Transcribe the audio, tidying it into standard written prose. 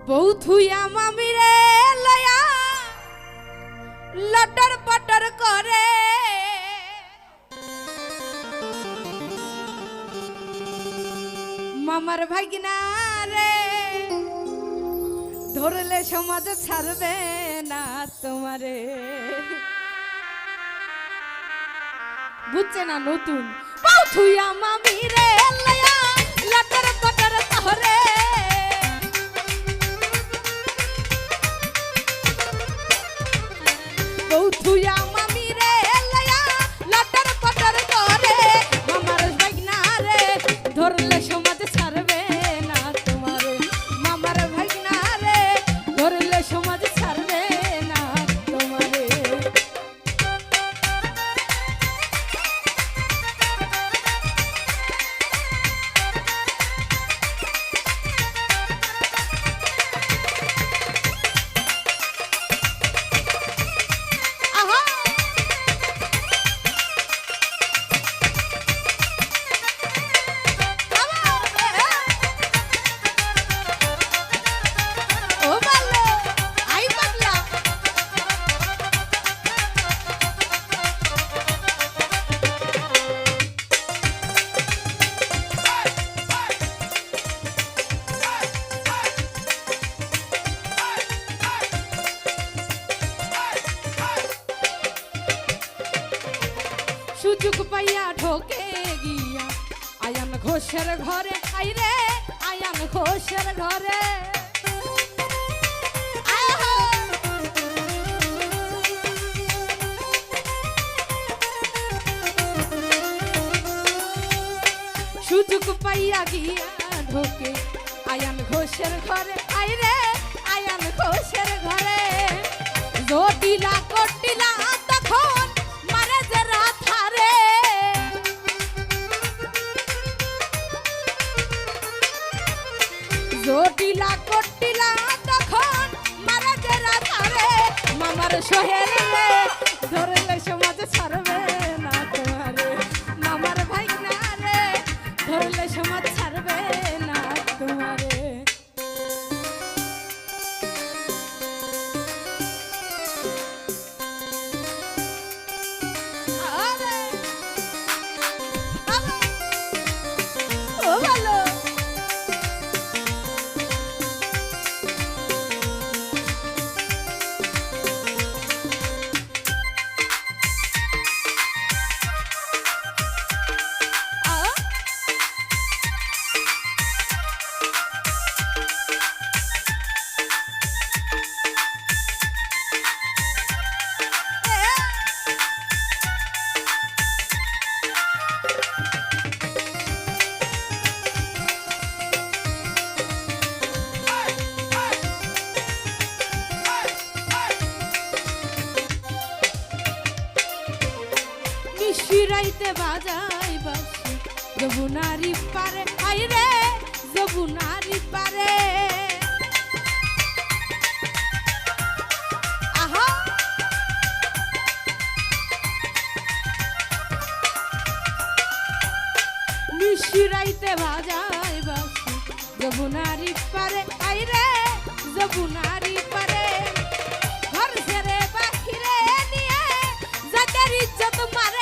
বউ থুইয়া মামিরে লয়া লটর পটর করে মামার ভাগিনা রে ধরলে সমাজ ছাড়বে না তোমারে। বুঝছে না নতুন বউ থুইয়া মামিরে লয়া লটর পটর করে বউ থুইয়া মামিরে লয়া লটর পটর করে মামার ভাগিনা রে ধরলে সমাজ ছাড়বে না তোমারে। মামার ভাগিনা রে ধরলে সমাজ ছাড়বে না তোমারে। সুযোগ পাইয়া ঢোকে গিয়া আয়ান ঘোষের ঘরে আইরে আয়ান ঘোষের ঘরে সুযোগ পাইয়া গিয়া ঢোকে আয়ান ঘোষের ঘরে আইরে আয়ান ঘোষের ঘরে জটিলা কটিলা তখন মারে যে রাথারে জটিলা কটিলা তখন মারে যে রাথারে মামার সোহেল রে ধরলে সমাজ ছাড়বে না তোমারে। মামার ভাইনা রে ধরলে সমাজ ছাড়বে না তোমারে। শিরাইতে বাজাই বাসি যমুনারি পারে আইরে যমুনারি পারে আহা শিরাইতে বাজাই বাসি যমুনারি পারে আইরে যমুনারি পারে ঘর ছেড়ে বাহিরে নিয়ে যাদের ইজ্জত মারে